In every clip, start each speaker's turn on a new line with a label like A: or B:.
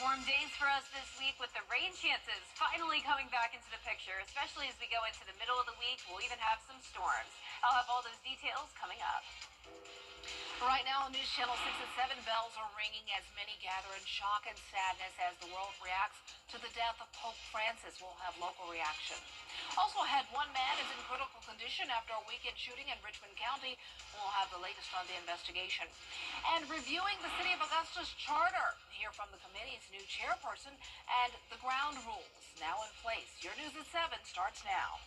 A: Warm days for us this week with the rain chances finally coming back into the picture, especially as we go into the middle of the week. We'll even have some storms. I'll have all those details coming up. Right now, News Channel 6 and 7 bells are ringing as many gather in shock and sadness as the world reacts to the death of Pope Francis. We'll have local reaction. Also ahead, one man is in critical condition after a weekend shooting in Richmond County. We'll have the latest on the investigation. And reviewing the City of Augusta's charter. Hear from the committee's new chairperson and the ground rules now in place. Your News at 7 starts now.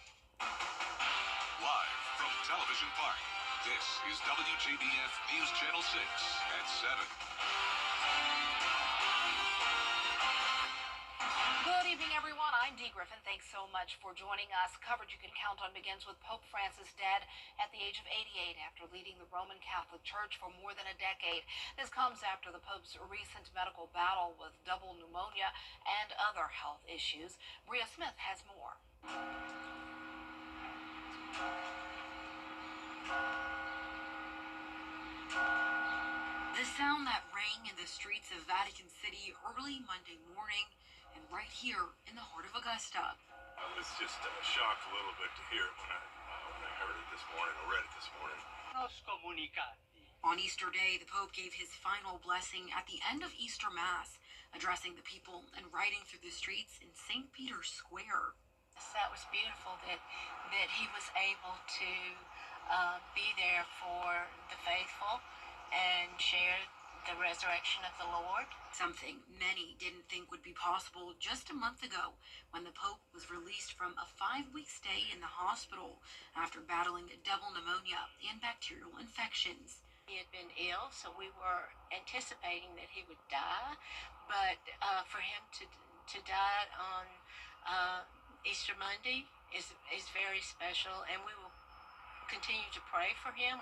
B: Live from Television Park, this is WJBF News Channel 6 at 7.
A: Good evening, everyone. I'm Dee Griffin. Thanks so much for joining us. Coverage you can count on begins with Pope Francis dead at the age of 88 after leading the Roman Catholic Church for more than a decade. This comes after the Pope's recent medical battle with double pneumonia and other health issues. Bria Smith has more. The sound that rang in the streets of Vatican City early Monday morning and right here in the heart of Augusta.
C: I was just shocked a little bit to hear it when I heard it this morning, or read it this morning.
A: On Easter Day, the Pope gave his final blessing at the end of Easter Mass, addressing the people and riding through the streets in St. Peter's Square.
D: That was beautiful that he was able to be there for the faithful and share the resurrection of the Lord.
A: Something many didn't think would be possible just a month ago when the Pope was released from a 5-week stay in the hospital after battling double pneumonia and bacterial infections.
D: He had been ill, so we were anticipating that he would die, but for him to die on Easter Monday is very special, and we will continue to pray for him.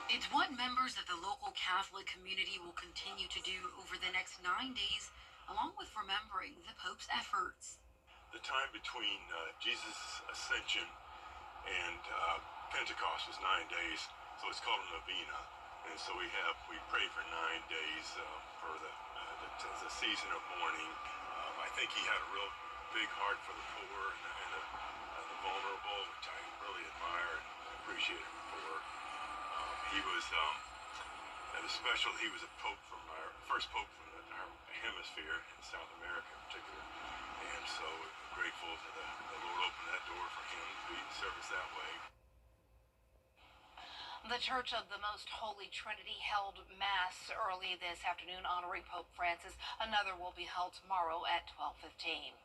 A: It's what members of the local Catholic community will continue to do over the next 9 days, along with remembering the Pope's efforts.
C: The time between Jesus' ascension and Pentecost was 9 days, so it's called a novena. And so we pray for 9 days for the season of mourning. I think he had a real big heart for the poor and the vulnerable, which I really admire and appreciate him for. He was he was a pope from our first pope from our hemisphere in South America in particular, and so grateful that the Lord opened that door for him to be service that way.
A: The Church of the Most Holy Trinity held Mass early this afternoon honoring Pope Francis. Another will be held tomorrow at 12:15.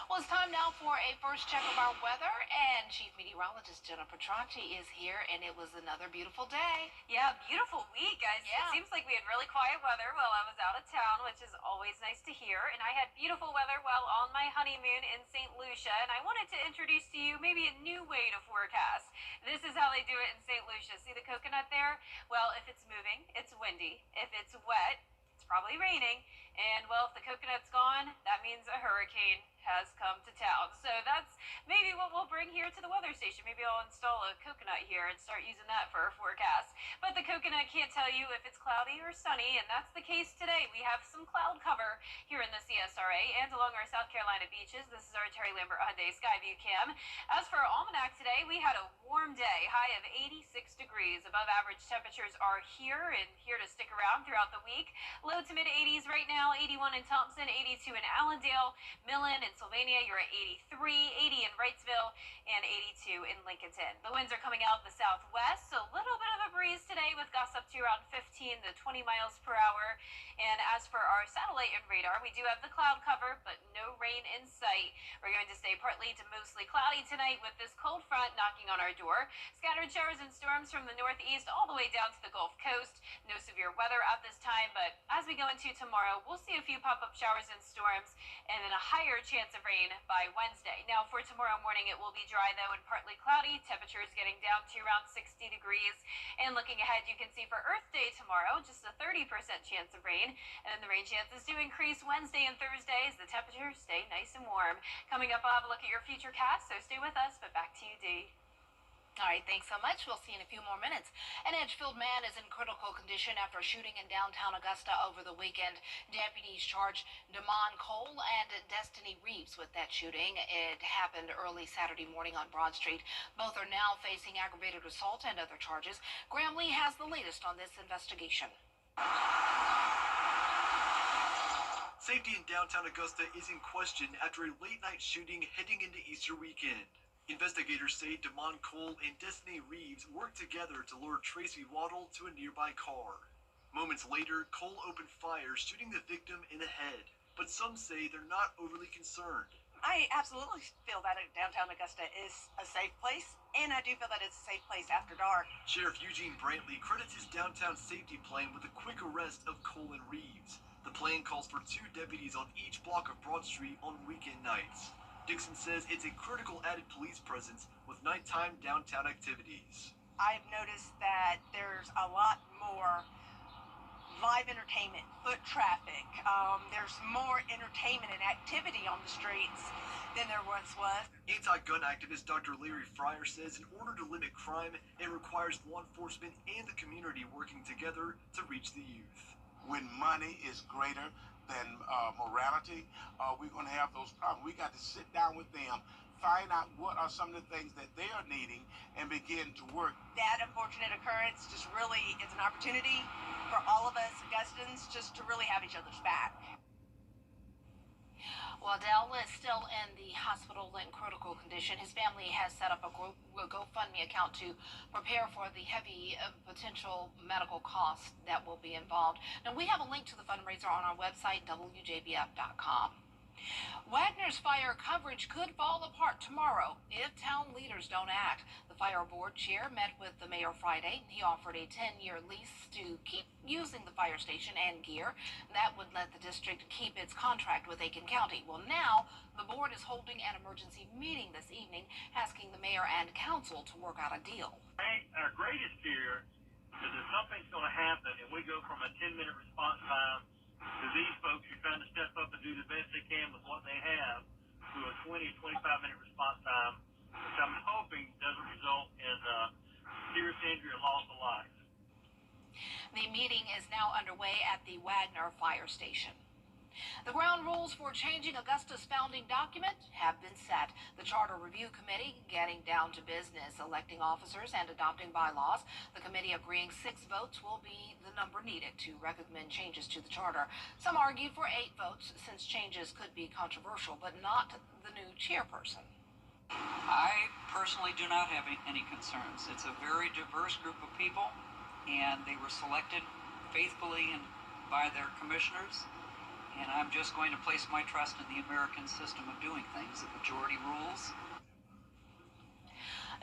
A: Well, it's time now for a first check of our weather, and Chief Meteorologist Jenna Petracci is here, and it was another beautiful day.
E: Yeah, beautiful week, guys.
A: Yeah.
E: It seems like we had really quiet weather while I was out of town, which is always nice to hear, and I had beautiful weather while on my honeymoon in St. Lucia, and I wanted to introduce to you maybe a new way to forecast. This is how they do it in St. Lucia. See the coconut there? Well, if it's moving, it's windy. If it's wet, it's probably raining. And, well, if the coconut's gone, that means a hurricane has come to town. So that's maybe what we'll bring here to the weather station. Maybe I'll install a coconut here and start using that for our forecast. But the coconut can't tell you if it's cloudy or sunny, and that's the case today. We have some cloud cover here in the CSRA and along our South Carolina beaches. This is our Terry Lambert Hyundai Skyview Cam. As for our almanac today, we had a warm day, high of 86 degrees. Above average temperatures are here and here to stick around throughout the week. Low to mid 80s right now, 81 in Thompson, 82 in Allendale, Millen and Sylvania, you're at 83, 80 in Wrightsville, and 82 in Lincolnton. The winds are coming out of the southwest, so a little bit of a breeze today with gusts up to around 15 to 20 miles per hour. And as for our satellite and radar, we do have the cloud cover, but no rain in sight. We're going to stay partly to mostly cloudy tonight with this cold front knocking on our door. Scattered showers and storms from the northeast all the way down to the Gulf Coast. No severe weather at this time, but as we go into tomorrow, we'll see a few pop-up showers and storms and then a higher chance of rain by Wednesday. Now for tomorrow morning, it will be dry though and partly cloudy. Temperatures getting down to around 60 degrees. And looking ahead, you can see for Earth Day tomorrow, just a 30% chance of rain. And then the rain chances do increase Wednesday and Thursday as the temperatures stay nice and warm. Coming up, I'll have a look at your future cast, so stay with us, but back to you, Dee.
A: All right, thanks so much. We'll see you in a few more minutes. An Edgefield man is in critical condition after a shooting in downtown Augusta over the weekend. Deputies charged Damon Cole and Destiny Reeves with that shooting. It happened early Saturday morning on Broad Street. Both are now facing aggravated assault and other charges. Graham Lee has the latest on this investigation.
F: Safety in downtown Augusta is in question after a late-night shooting heading into Easter weekend. Investigators say Damon Cole and Destiny Reeves worked together to lure Tracy Waddle to a nearby car. Moments later, Cole opened fire, shooting the victim in the head. But some say they're not overly concerned.
G: I absolutely feel that downtown Augusta is a safe place, and I do feel that it's a safe place after dark.
F: Sheriff Eugene Brantley credits his downtown safety plan with a quick arrest of Cole and Reeves. The plan calls for 2 deputies on each block of Broad Street on weekend nights. Dixon says it's a critical added police presence with nighttime downtown activities.
G: I've noticed that there's a lot more live entertainment, foot traffic. There's more entertainment and activity on the streets than there once was.
F: Anti-gun activist Dr. Larry Fryer says in order to limit crime, it requires law enforcement and the community working together to reach the youth.
H: When money is greater than morality, we're going to have those problems. We got to sit down with them, find out what are some of the things that they are needing, and begin to work.
G: That unfortunate occurrence just really is an opportunity for all of us Augustans just to really have each other's back.
A: Well, Dell is still in the hospital in critical condition. His family has set up a GoFundMe account to prepare for the heavy potential medical costs that will be involved. Now, we have a link to the fundraiser on our website, WJBF.com. Wagner's fire coverage could fall apart tomorrow if town leaders don't act. The fire board chair met with the mayor Friday. He offered a 10-year lease to keep using the fire station and gear. That would let the district keep its contract with Aiken County. Well, now the board is holding an emergency meeting this evening, asking the mayor and council to work out a deal.
I: Our greatest fear is that something's going to happen and we go from a 10-minute response time to these folks who are trying to step up and do the best they can with what they have to a 20, 25-minute response time, which I'm hoping doesn't result in serious injury or loss of life.
A: The meeting is now underway at the Wagner Fire Station. The ground rules for changing Augusta's founding document have been set. The Charter Review Committee getting down to business, electing officers and adopting bylaws. The committee agreeing 6 votes will be the number needed to recommend changes to the charter. Some argue for 8 votes since changes could be controversial, but not the new chairperson.
J: I personally do not have any concerns. It's a very diverse group of people, and they were selected faithfully by their commissioners. And I'm just going to place my trust in the American system of doing things. The majority rules.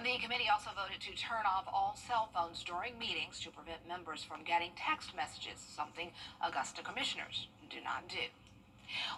A: The committee also voted to turn off all cell phones during meetings to prevent members from getting text messages, something Augusta commissioners do not do.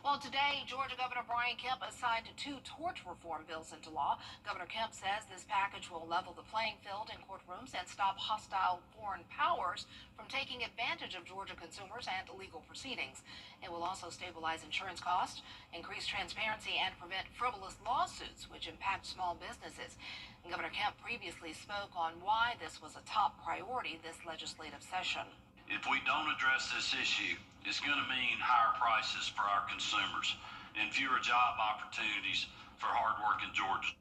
A: Well, today, Georgia Governor Brian Kemp signed 2 tort reform bills into law. Governor Kemp says this package will level the playing field in courtrooms and stop hostile foreign powers from taking advantage of Georgia consumers and legal proceedings. It will also stabilize insurance costs, increase transparency, and prevent frivolous lawsuits, which impact small businesses. Governor Kemp previously spoke on why this was a top priority this legislative session.
K: If we don't address this issue, it's going to mean higher prices for our consumers and fewer job opportunities for hardworking Georgians.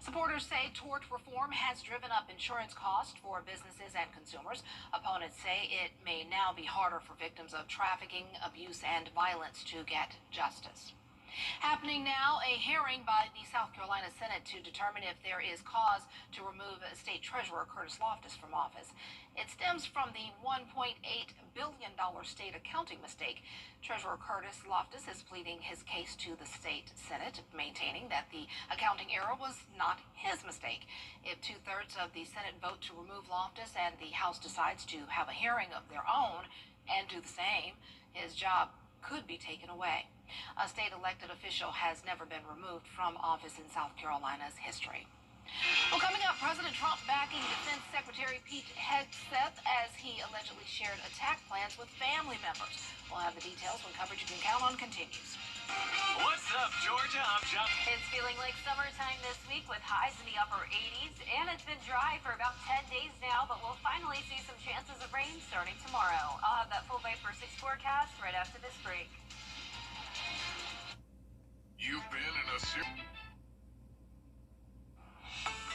A: Supporters say tort reform has driven up insurance costs for businesses and consumers. Opponents say it may now be harder for victims of trafficking, abuse, and violence to get justice. Happening now, a hearing by the South Carolina Senate to determine if there is cause to remove State Treasurer Curtis Loftus from office. It stems from the $1.8 billion state accounting mistake. Treasurer Curtis Loftus is pleading his case to the state Senate, maintaining that the accounting error was not his mistake. If 2/3 of the Senate vote to remove Loftus and the House decides to have a hearing of their own and do the same, his job could be taken away. A state elected official has never been removed from office in South Carolina's history. Well, coming up, President Trump backing Defense Secretary Pete Hegseth as he allegedly shared attack plans with family members. We'll have the details when coverage you can count on continues.
L: What's up, Georgia? I'm John.
E: It's feeling like summertime this week with highs in the upper 80s, and it's been dry for about 10 days now, but we'll finally see some chances of rain starting tomorrow. I'll have that full Viper 6 forecast right after this break.
B: You've been in a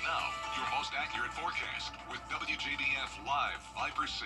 B: Now, your most accurate forecast with WJBF Live Viper 6.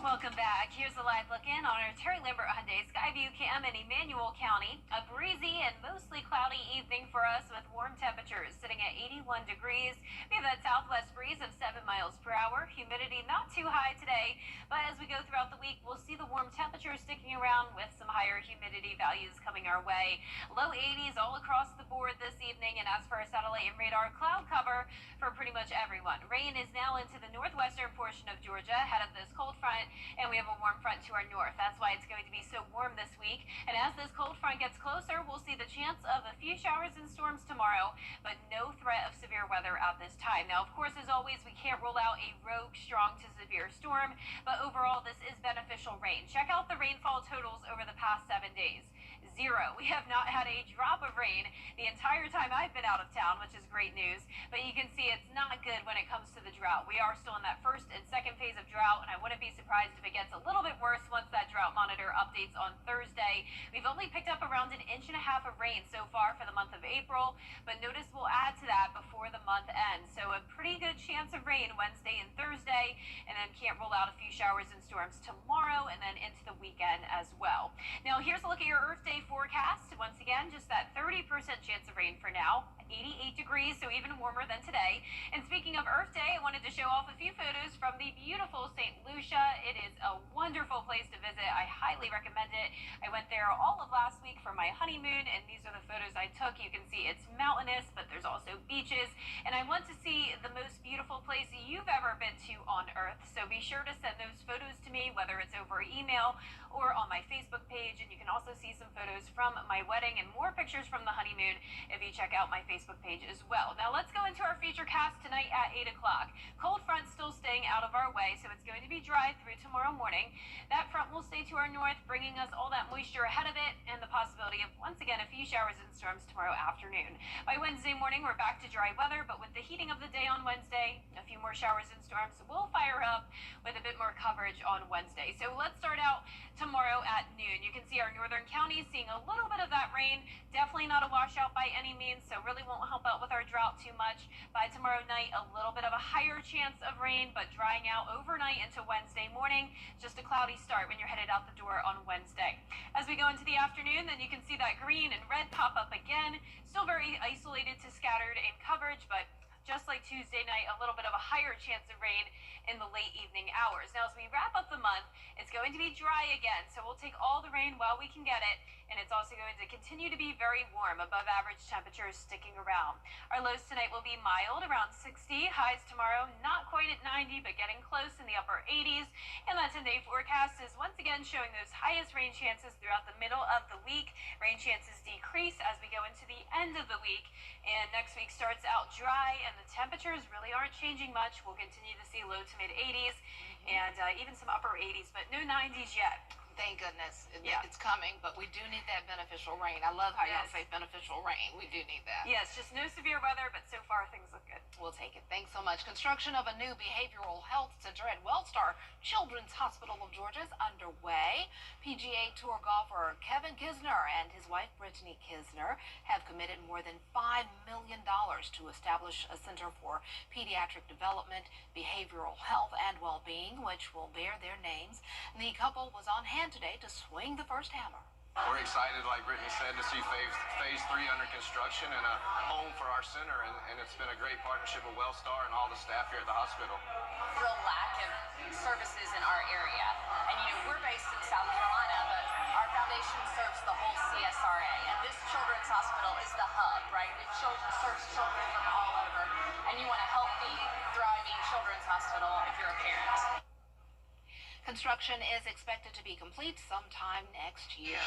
E: Welcome back. Here's a live look in on our Terry Lambert Hyundai Skyview Cam in Emmanuel County. A breezy and mostly cloudy evening for us with warm temperatures sitting at 81 degrees. We have that southwest breeze of 7 miles per hour. Humidity not too high today, but as we go throughout the week, we'll see the warm temperatures sticking around with some higher humidity values coming our way. Low 80s all across the board this evening, and as for our satellite and radar cloud cover for pretty much everyone. Rain is now into the northwestern portion of Georgia ahead of this cold front, and we have a warm front to our north. That's why it's going to be so warm this week. And as this cold front gets closer, we'll see the chance of a few showers and storms tomorrow, but no threat of severe weather at this time. Now, of course, as always, we can't rule out a rogue strong to severe storm, but overall, this is beneficial rain. Check out the rainfall totals over the past 7 days. 0. We have not had a drop of rain the entire time I've been out of town, which is great news. But you can see it's not good when it comes to the drought. We are still in that first and second phase of drought, and I wouldn't be surprised if it gets a little bit worse once that drought monitor updates on Thursday. We've only picked up around 1.5 inches of rain so far for the month of April, but notice we'll add to that before the month ends. So a pretty good chance of rain Wednesday and Thursday, and then can't rule out a few showers and storms tomorrow and then into the weekend as well. Now here's a look at your Earth Day forecast. Once again, just that 30% chance of rain for now. 88 degrees, so even warmer than today. And speaking of Earth Day, I wanted to show off a few photos from the beautiful St. Lucia. It is a wonderful place to visit. I highly recommend it. I went there all of last week for my honeymoon, and these are the photos I took. You can see it's mountainous, but there's also beaches. And I want to see the most beautiful place you've ever been to on Earth. So be sure to send those photos to me, whether it's over email or on my Facebook page. And you can also see some photos from my wedding and more pictures from the honeymoon if you check out my Facebook page as well. Now let's go into our feature cast tonight at 8 o'clock. Cold front still staying out of our way, so it's going to be dry through tomorrow morning. That front will stay to our north, bringing us all that moisture ahead of it and the possibility of, once again, a few showers and storms tomorrow afternoon. By Wednesday morning, we're back to dry weather, but with the heating of the day on Wednesday, a few more showers and storms will fire up with a bit more coverage on Wednesday. So let's start out tomorrow at noon. You can see our northern counties seeing a little bit of that rain. Definitely not a washout by any means, so really won't help out with our drought too much. By tomorrow night, a little bit of a higher chance of rain, but drying out overnight into Wednesday morning. Just a cloudy start when you're headed out the door on Wednesday. As we go into the afternoon, then you can see that green and red pop up again. Still very isolated to scattered in coverage, but just like Tuesday night, a little bit of a higher chance of rain in the late evening hours. Now, as we wrap up the month, it's going to be dry again, so we'll take all the rain while we can get it, and it's also going to continue to be very warm, above average temperatures sticking around. Our lows tonight will be mild, around 60. Highs tomorrow, not quite at 90, but getting close in the upper 80s. And that 10-day forecast is once again showing those highest rain chances throughout the middle of the week. Rain chances decrease as we go into the end of the week, and next week starts out dry, and the temperatures really aren't changing much. We'll continue to see low to mid 80s and even some upper 80s, but no 90s yet.
M: Thank goodness.
E: Yeah.
M: It's coming, but we do need that beneficial rain. I love how y'all
E: Yes.
M: say beneficial rain. We do need that.
E: Yes, just no severe weather, but so far things look good.
M: We'll take it. Thanks so much. Construction of a new behavioral health center at Wellstar Children's Hospital of Georgia is underway. PGA Tour golfer Kevin Kisner and his wife Brittany Kisner have committed more than $5 million to establish a center for pediatric development, behavioral health, and well-being, which will bear their names. The couple was on hand today to swing the first hammer.
N: We're excited, like Brittany said, to see phase 3 under construction and a home for our center, and it's been a great partnership with Wellstar and all the staff here at the hospital.
O: Real lack of services in our area. And we're based in South Carolina, but our foundation serves the whole CSRA. And this children's hospital is the hub, right? It serves children from all over. And you want a healthy, thriving children's hospital if you're a parent.
M: Construction is expected to be complete sometime next year.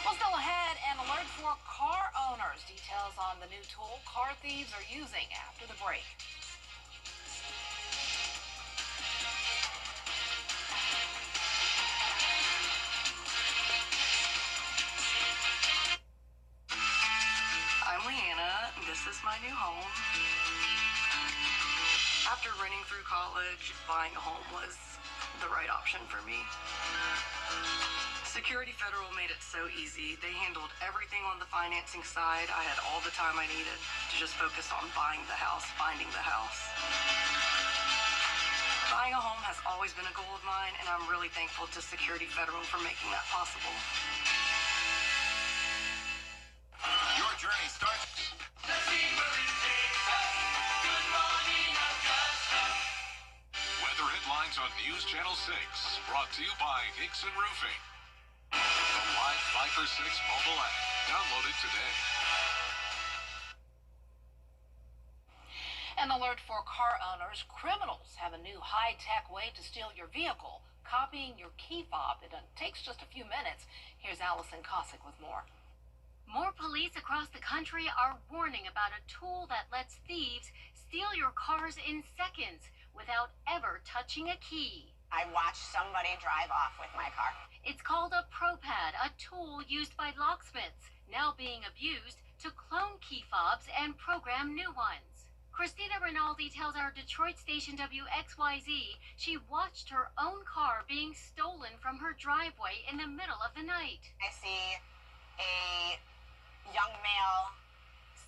M: Well, still ahead, an alert for car owners. Details on the new tool car thieves are using after the break.
P: After running through college, buying a home was the right option for me. Security Federal made it so easy. They handled everything on the financing side. I had all the time I needed to just focus on buying the house, finding the house. Buying a home has always been a goal of mine, and I'm really thankful to Security Federal for making that possible.
B: Your journey starts. Weather headlines on News Channel 6, brought to you by Hickson Roofing. The live 5 for 6 mobile app. Download it today.
M: An alert for car owners. Criminals have a new high-tech way to steal your vehicle, copying your key fob. It takes just a few minutes. Here's Allison Cossack with more.
Q: More police across the country are warning about a tool that lets thieves steal your cars in seconds without ever touching a key.
R: I watched somebody drive off with my car.
Q: It's called a ProPad, a tool used by locksmiths, now being abused to clone key fobs and program new ones. Christina Rinaldi tells our Detroit station WXYZ she watched her own car being stolen from her driveway in the middle of the night.
R: I see a young male,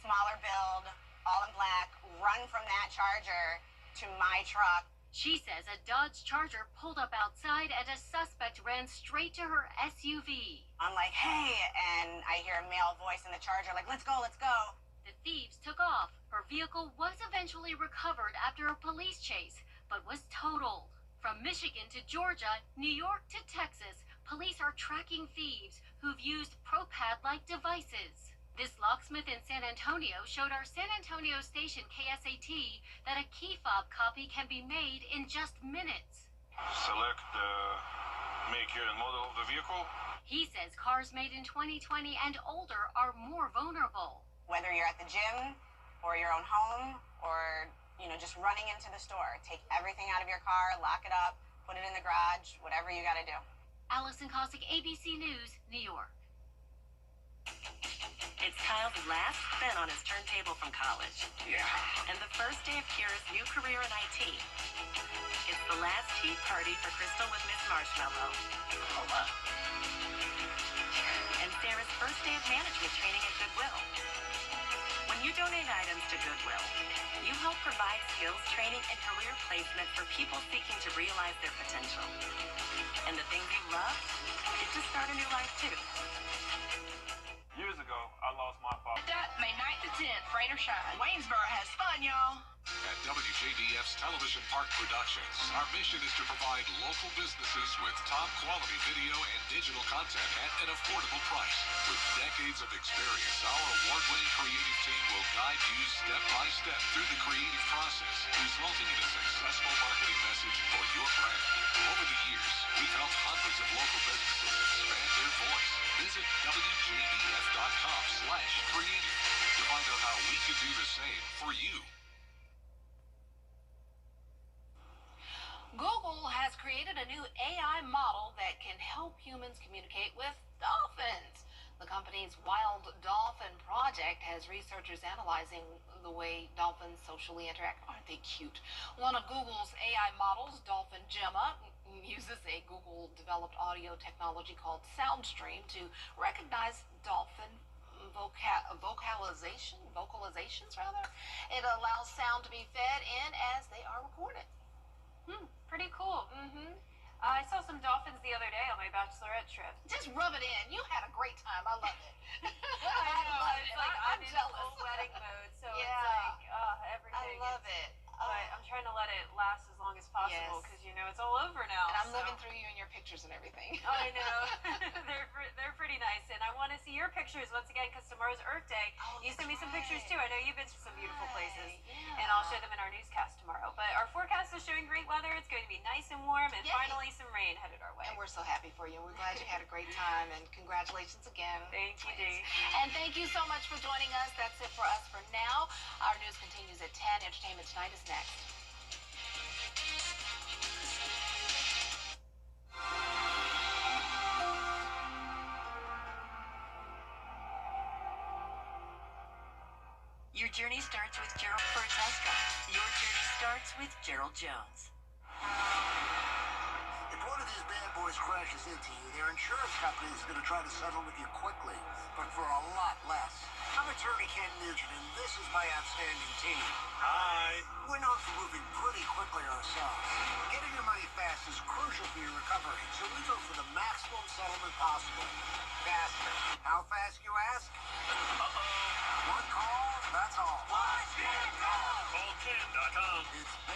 R: smaller build, all in black, run from that Charger to my truck.
Q: She says a Dodge Charger pulled up outside and a suspect ran straight to her SUV.
R: I'm like, hey, and I hear a male voice in the Charger like, let's go, let's go.
Q: The thieves took off. Her vehicle was eventually recovered after a police chase, but was totaled. From Michigan to Georgia, New York to Texas, police are tracking thieves who've used ProPad-like devices. This locksmith in San Antonio showed our San Antonio station KSAT that a key fob copy can be made in just minutes.
S: Select the make, year, and model of the vehicle.
Q: He says cars made in 2020 and older are more vulnerable.
R: Whether you're at the gym or your own home or, just running into the store, take everything out of your car, lock it up, put it in the garage, whatever you got to do.
Q: Allison Cossack, ABC News, New York.
T: It's Kyle's last spin on his turntable from college.
S: Yeah.
T: And the first day of Kira's new career in IT. It's the last tea party for Crystal with Miss Marshmallow. And Sarah's first day of management training at Goodwill. When you donate items to Goodwill, you help provide skills training and career placement for people seeking to realize their potential. And the things you love get to start a new life too.
S: Years ago, I lost my father.
G: May 9th to 10th, rain or shine. Waynesboro has fun, y'all.
B: At WJBF's Television Park Productions, our mission is to provide local businesses with top quality video and digital content at an affordable price. With decades of experience, our award-winning creative team will guide you step by step through the creative process, resulting in a successful marketing message for your brand. Over the years, we've helped hundreds of local businesses expand their voice. Visit WJBF.com/creative to find out how we can do the same for you.
M: Google has created a new AI model that can help humans communicate with dolphins. The company's Wild Dolphin project has researchers analyzing the way dolphins socially interact. Aren't they cute? One of Google's AI models, Dolphin Gemma, uses a Google-developed audio technology called Soundstream to recognize dolphin vocalizations rather. It allows sound to be fed in as they are recorded.
E: Pretty cool. I saw some dolphins the other day on my bachelorette trip.
M: Just rub it in. You had a great time. I love it.
E: I know.
M: love
E: It's
M: it.
E: like
M: I'm
E: I'm in
M: jealous.
E: full wedding mode, so
M: Yeah.
E: it's like everything.
M: I love it.
E: But I'm trying to let it last as long as possible
M: Yes.
E: because it's all over now.
M: And I'm
E: so.
M: living through you and your pictures and everything.
E: I know. they're pretty nice, and I want to see your pictures once again because tomorrow's Earth Day. You send me some pictures too. I know you've been to some beautiful places, and I'll show them in our newscast tomorrow. But our forecast is showing great weather. It's going to be nice and warm, and finally some rain headed our way.
M: And we're so happy for you. We're glad you had a great time, and congratulations again.
E: Thank you, Dee.
M: And thank you so much for joining us. That's it for us for now. Our news continues at 10. Entertainment Tonight is next.
T: Your journey starts with Gerald for a test drive. Your journey starts with Gerald Jones.
U: If one of these bad boys crashes into you, their insurance company is going to try to settle with you quickly, but for a lot less. I'm attorney Ken Nugent, and this is my outstanding team.
S: Hi.
U: We're known for moving pretty quickly ourselves. Getting your money fast is crucial for your recovery, so we go for the maximum settlement possible. Faster. How fast, you ask? One call, that's all.
S: Call Ken.com.
U: It's